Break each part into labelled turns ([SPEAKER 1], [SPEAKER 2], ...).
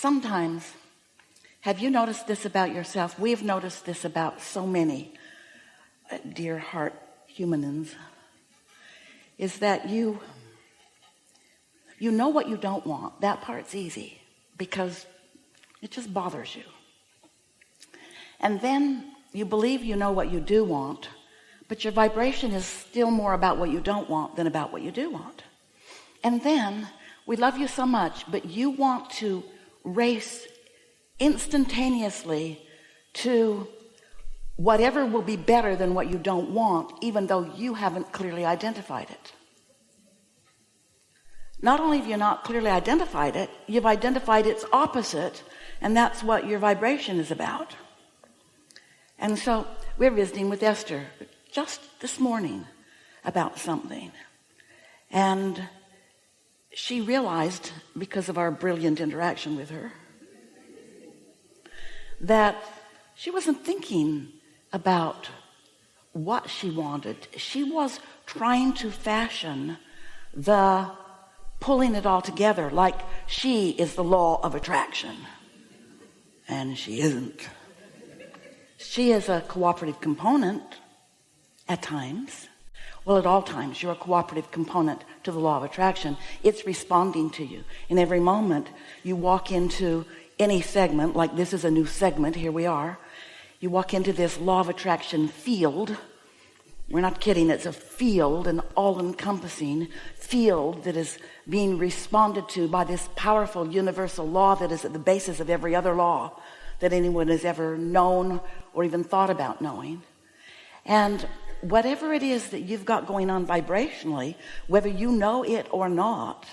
[SPEAKER 1] Sometimes, have you noticed this about yourself? We've noticed this about so many dear heart humans, is that you know what you don't want. That part's easy because it just bothers you. And then you believe you know what you do want, but your vibration is still more about what you don't want than about what you do want. And then we love you so much, but you want to race instantaneously to whatever will be better than what you don't want, even though you haven't clearly identified it. Not only have you not clearly identified it, you've identified its opposite, and that's what your vibration is about. And so we're visiting with Esther just this morning about something. And she realized, because of our brilliant interaction with her, that she wasn't thinking about what she wanted. She was trying to fashion the pulling it all together, like she is the law of attraction. And she isn't. She is a cooperative component at times. Well, at all times, you're a cooperative component to the law of attraction. It's responding to you. In every moment, you walk into any segment, like this is a new segment, here we are. You walk into this law of attraction field. We're not kidding, it's a field, an all-encompassing field that is being responded to by this powerful universal law that is at the basis of every other law that anyone has ever known or even thought about knowing. And whatever it is that you've got going on vibrationally, whether you know it or not,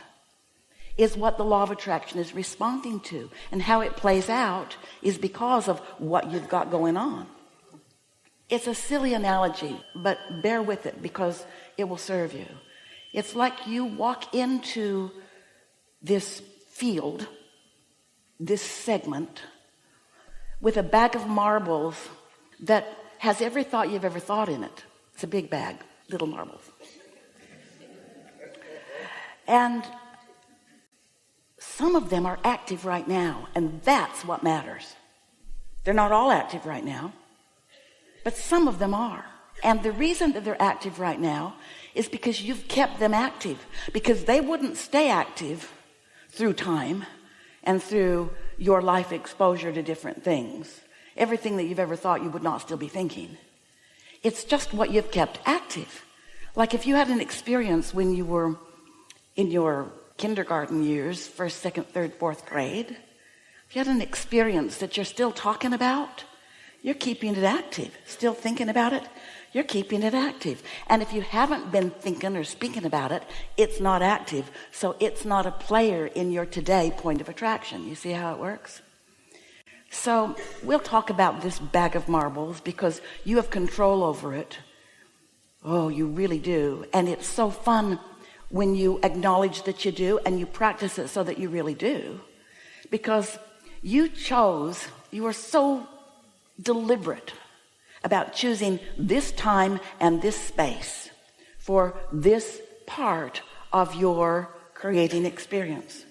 [SPEAKER 1] is what the law of attraction is responding to. And how it plays out is because of what you've got going on. It's a silly analogy, but bear with it because it will serve you. It's like you walk into this field, this segment, with a bag of marbles that has every thought you've ever thought in it. It's a big bag, little marbles. And some of them are active right now, and that's what matters. They're not all active right now, but some of them are. And the reason that they're active right now is because you've kept them active, because they wouldn't stay active through time and through your life exposure to different things. Everything that you've ever thought, you would not still be thinking. It's just what you've kept active. Like if you had an experience when you were in your kindergarten years, first, second, third, fourth grade, if you had an experience that you're still talking about, you're keeping it active. Still thinking about it, you're keeping it active. And if you haven't been thinking or speaking about it, it's not active. So it's not a player in your today point of attraction. You see how it works? So we'll talk about this bag of marbles because you have control over it. Oh, you really do. And it's so fun when you acknowledge that you do and you practice it so that you really do. Because you were so deliberate about choosing this time and this space for this part of your creating experience.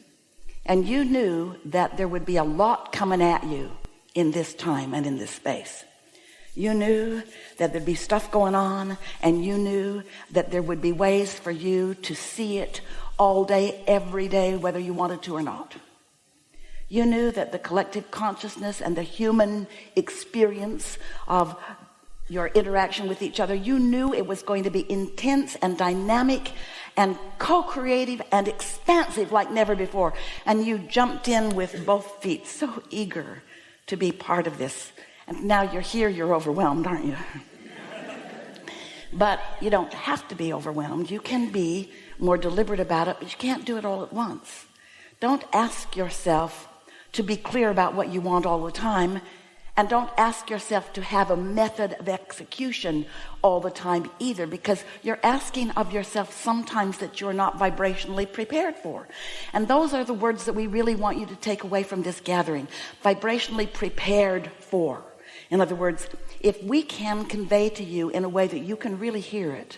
[SPEAKER 1] And you knew that there would be a lot coming at you in this time and in this space. You knew that there'd be stuff going on, and you knew that there would be ways for you to see it all day, every day, whether you wanted to or not. You knew that the collective consciousness and the human experience of your interaction with each other, you knew it was going to be intense and dynamic and co-creative and expansive like never before. And you jumped in with both feet, so eager to be part of this. And now you're here, you're overwhelmed, aren't you? But you don't have to be overwhelmed. You can be more deliberate about it, but you can't do it all at once. Don't ask yourself to be clear about what you want all the time, and don't ask yourself to have a method of execution all the time either, because you're asking of yourself sometimes that you're not vibrationally prepared for. And those are the words that we really want you to take away from this gathering. Vibrationally prepared for. In other words, if we can convey to you in a way that you can really hear it,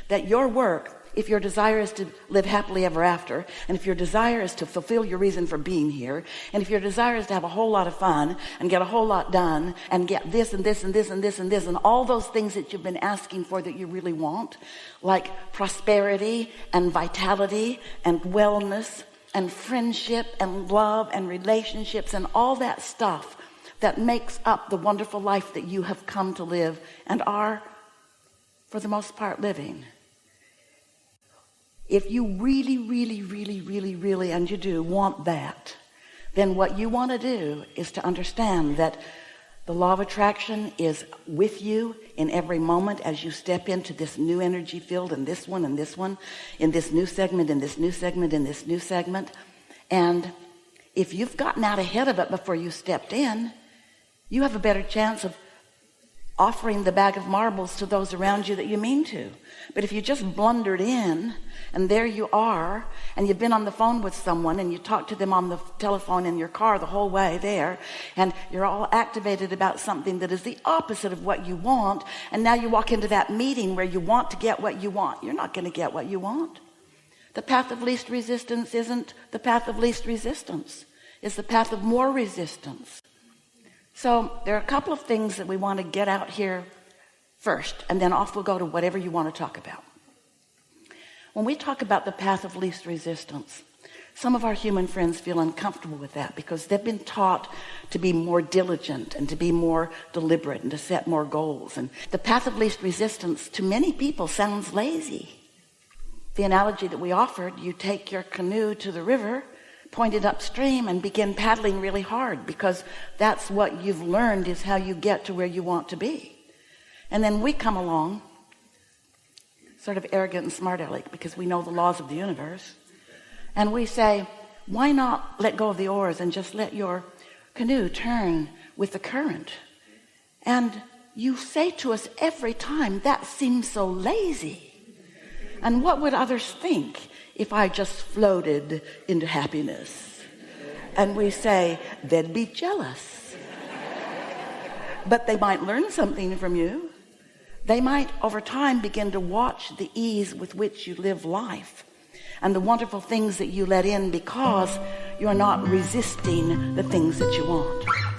[SPEAKER 1] that your work if your desire is to live happily ever after, and if your desire is to fulfill your reason for being here, and if your desire is to have a whole lot of fun and get a whole lot done and get this and this and this and this and this and all those things that you've been asking for that you really want, like prosperity and vitality and wellness and friendship and love and relationships and all that stuff that makes up the wonderful life that you have come to live and are, for the most part, living. If you really, really, really, really, really, and you do want that, then what you want to do is to understand that the law of attraction is with you in every moment as you step into this new energy field, and this one, in this new segment, in this new segment, in this new segment. And if you've gotten out ahead of it before you stepped in, you have a better chance of offering the bag of marbles to those around you that you mean to. But if you just blundered in and there you are, and you've been on the phone with someone and you talk to them on the telephone in your car the whole way there, and you're all activated about something that is the opposite of what you want, and now you walk into that meeting where you want to get what you want, you're not going to get what you want. The path of least resistance isn't the path of least resistance. It's the path of more resistance. So there are a couple of things that we want to get out here first, and then off we'll go to whatever you want to talk about. When we talk about the path of least resistance, some of our human friends feel uncomfortable with that because they've been taught to be more diligent and to be more deliberate and to set more goals. And the path of least resistance to many people sounds lazy. The analogy that we offered, you take your canoe to the river, point it upstream, and begin paddling really hard, because that's what you've learned is how you get to where you want to be. And then we come along sort of arrogant and smart aleck because we know the laws of the universe, and we say, why not let go of the oars and just let your canoe turn with the current? And you say to us every time, that seems so lazy, and what would others think if I just floated into happiness? And we say, they'd be jealous. But they might learn something from you. They might, over time, begin to watch the ease with which you live life and the wonderful things that you let in because you're not resisting the things that you want.